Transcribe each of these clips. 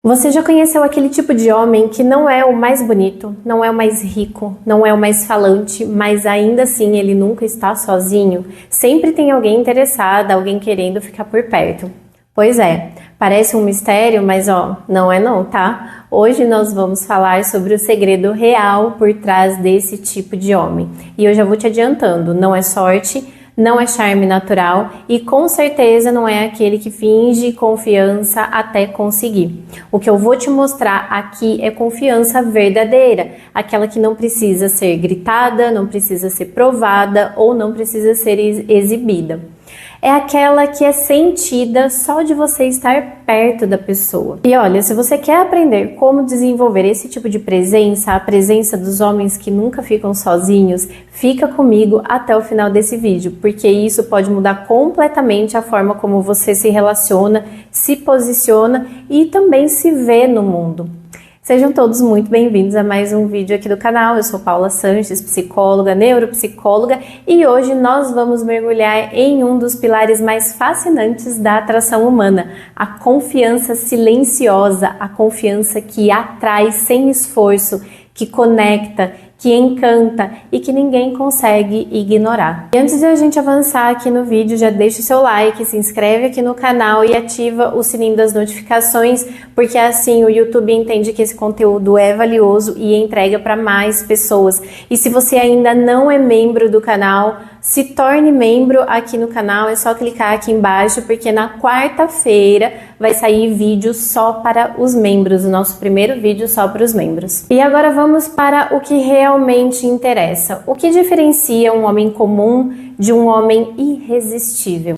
Você já conheceu aquele tipo de homem que não é o mais bonito, não é o mais rico, não é o mais falante, mas ainda assim ele nunca está sozinho? Sempre tem alguém interessado, alguém querendo ficar por perto. Pois é, parece um mistério, mas não é não, tá? Hoje nós vamos falar sobre o segredo real por trás desse tipo de homem. E eu já vou te adiantando, não é sorte, não é charme natural e com certeza não é aquele que finge confiança até conseguir. O que eu vou te mostrar aqui é confiança verdadeira, aquela que não precisa ser gritada, não precisa ser provada ou não precisa ser exibida. É aquela que é sentida só de você estar perto da pessoa. E olha, se você quer aprender como desenvolver esse tipo de presença, a presença dos homens que nunca ficam sozinhos, fica comigo até o final desse vídeo, porque isso pode mudar completamente a forma como você se relaciona, se posiciona e também se vê no mundo. Sejam todos muito bem-vindos a mais um vídeo aqui do canal. Eu sou Paula Sanches, psicóloga, neuropsicóloga, e hoje nós vamos mergulhar em um dos pilares mais fascinantes da atração humana, a confiança silenciosa, a confiança que atrai sem esforço, que conecta, que encanta e que ninguém consegue ignorar. E antes de a gente avançar aqui no vídeo, já deixa o seu like, se inscreve aqui no canal e ativa o sininho das notificações, porque assim o YouTube entende que esse conteúdo é valioso e entrega para mais pessoas. E se você ainda não é membro do canal, se torne membro aqui no canal, é só clicar aqui embaixo, porque na quarta-feira vai sair vídeo só para os membros, o nosso primeiro vídeo só para os membros. E agora vamos para o que realmente interessa. O que diferencia um homem comum de um homem irresistível?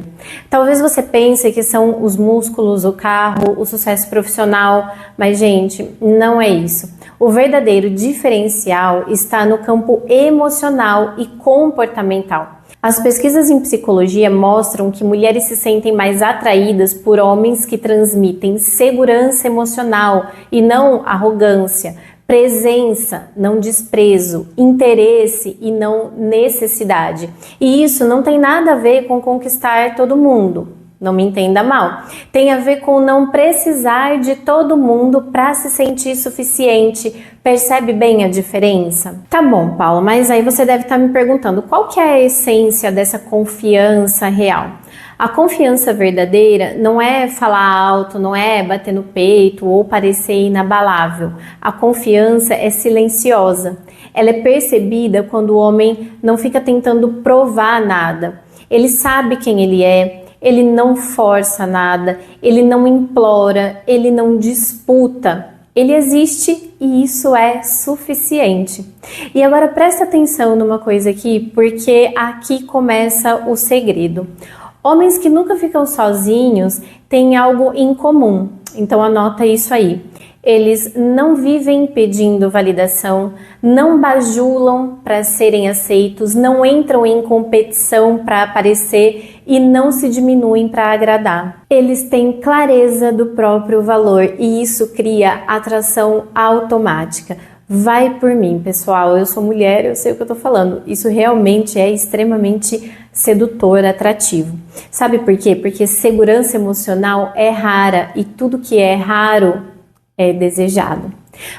Talvez você pense que são os músculos, o carro, o sucesso profissional, mas gente, não é isso. O verdadeiro diferencial está no campo emocional e comportamental. As pesquisas em psicologia mostram que mulheres se sentem mais atraídas por homens que transmitem segurança emocional e não arrogância, presença, não desprezo, interesse e não necessidade. E isso não tem nada a ver com conquistar todo mundo. Não me entenda mal. Tem a ver com não precisar de todo mundo para se sentir suficiente. Percebe bem a diferença? Tá bom, Paula, mas aí você deve estar me perguntando qual que é a essência dessa confiança real? A confiança verdadeira não é falar alto, não é bater no peito ou parecer inabalável. A confiança é silenciosa. Ela é percebida quando o homem não fica tentando provar nada. Ele sabe quem ele é. Ele não força nada, ele não implora, ele não disputa. Ele existe e isso é suficiente. E agora presta atenção numa coisa aqui, porque aqui começa o segredo. Homens que nunca ficam sozinhos têm algo em comum, então anota isso aí. Eles não vivem pedindo validação, não bajulam para serem aceitos, não entram em competição para aparecer e não se diminuem para agradar. Eles têm clareza do próprio valor e isso cria atração automática. Vai por mim, pessoal, eu sou mulher, eu sei o que eu tô falando. Isso realmente é extremamente sedutor, atrativo. Sabe por quê? Porque segurança emocional é rara e tudo que é raro é desejado.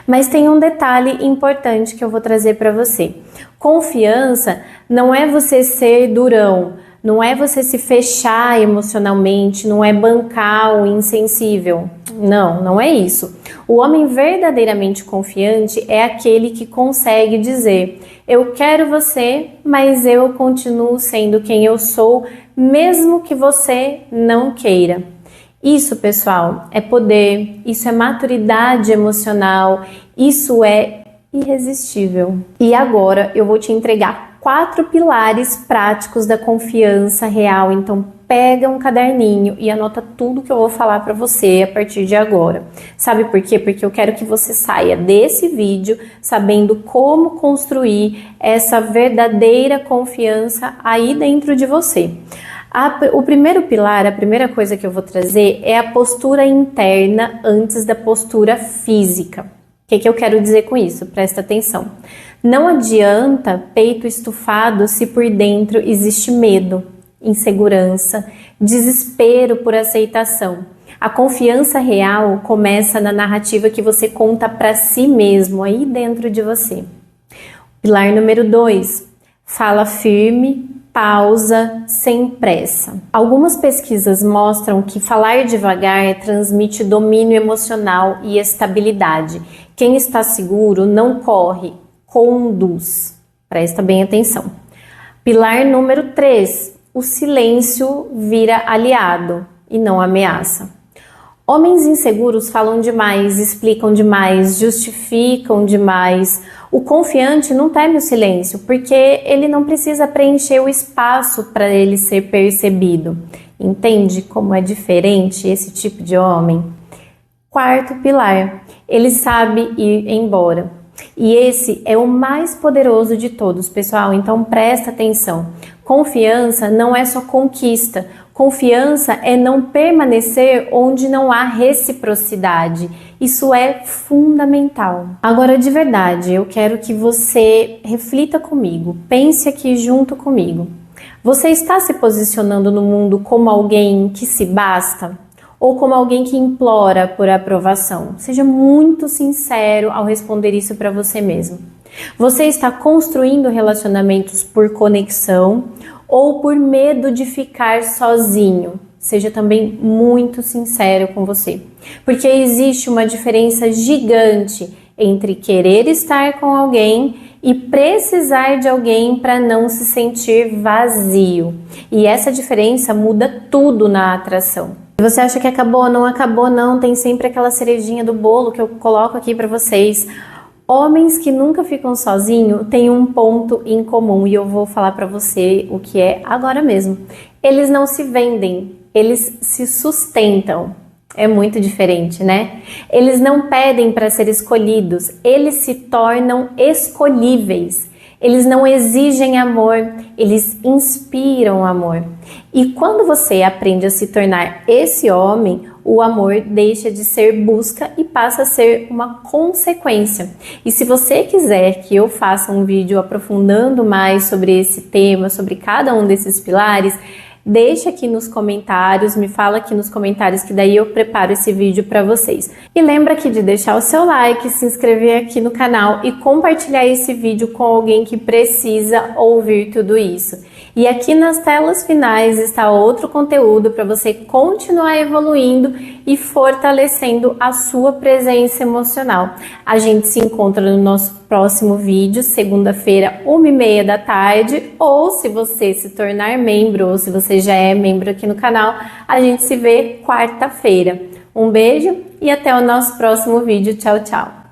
Mas tem um detalhe importante que eu vou trazer para você. Confiança não é você ser durão, não é você se fechar emocionalmente, não é bancar o insensível. Não é isso. O homem verdadeiramente confiante é aquele que consegue dizer: eu quero você, mas eu continuo sendo quem eu sou, mesmo que você não queira. Isso, pessoal, é poder, isso é maturidade emocional, isso é irresistível. E agora eu vou te entregar 4 pilares práticos da confiança real, então pega um caderninho e anota tudo que eu vou falar para você a partir de agora. Sabe por quê? Porque eu quero que você saia desse vídeo sabendo como construir essa verdadeira confiança aí dentro de você. O primeiro pilar, a primeira coisa que eu vou trazer é a postura interna antes da postura física. O que eu quero dizer com isso? Presta atenção. Não adianta peito estufado se por dentro existe medo, insegurança, desespero por aceitação. A confiança real começa na narrativa que você conta para si mesmo, aí dentro de você. Pilar número 2, fala firme, pausa, sem pressa. Algumas pesquisas mostram que falar devagar transmite domínio emocional e estabilidade. Quem está seguro não corre, conduz. Presta bem atenção. Pilar número 3, o silêncio vira aliado e não ameaça. Homens inseguros falam demais, explicam demais, justificam demais. O confiante não teme o silêncio, porque ele não precisa preencher o espaço para ele ser percebido. Entende como é diferente esse tipo de homem? Quarto pilar, ele sabe ir embora. E esse é o mais poderoso de todos, pessoal, então presta atenção. Confiança não é só conquista. Confiança é não permanecer onde não há reciprocidade. Isso é fundamental. Agora, de verdade, eu quero que você reflita comigo, pense aqui junto comigo. Você está se posicionando no mundo como alguém que se basta? Ou como alguém que implora por aprovação? Seja muito sincero ao responder isso para você mesmo. Você está construindo relacionamentos por conexão ou por medo de ficar sozinho? Seja também muito sincero com você. Porque existe uma diferença gigante entre querer estar com alguém e precisar de alguém para não se sentir vazio. E essa diferença muda tudo na atração. Você acha que acabou? Não acabou não, tem sempre aquela cerejinha do bolo que eu coloco aqui para vocês. Homens que nunca ficam sozinhos têm um ponto em comum e eu vou falar para você o que é agora mesmo. Eles não se vendem, eles se sustentam. É muito diferente, né? Eles não pedem para ser escolhidos, eles se tornam escolhíveis. Eles não exigem amor, eles inspiram amor. E quando você aprende a se tornar esse homem, o amor deixa de ser busca e passa a ser uma consequência. E se você quiser que eu faça um vídeo aprofundando mais sobre esse tema, sobre cada um desses pilares, deixa aqui nos comentários, me fala aqui nos comentários que daí eu preparo esse vídeo para vocês. E lembra aqui de deixar o seu like, se inscrever aqui no canal e compartilhar esse vídeo com alguém que precisa ouvir tudo isso. E aqui nas telas finais está outro conteúdo para você continuar evoluindo e fortalecendo a sua presença emocional. A gente se encontra no nosso próximo vídeo, segunda-feira, 1h30 da tarde, ou se você se tornar membro, ou se você já é membro aqui no canal, a gente se vê quarta-feira. Um beijo e até o nosso próximo vídeo. Tchau, tchau!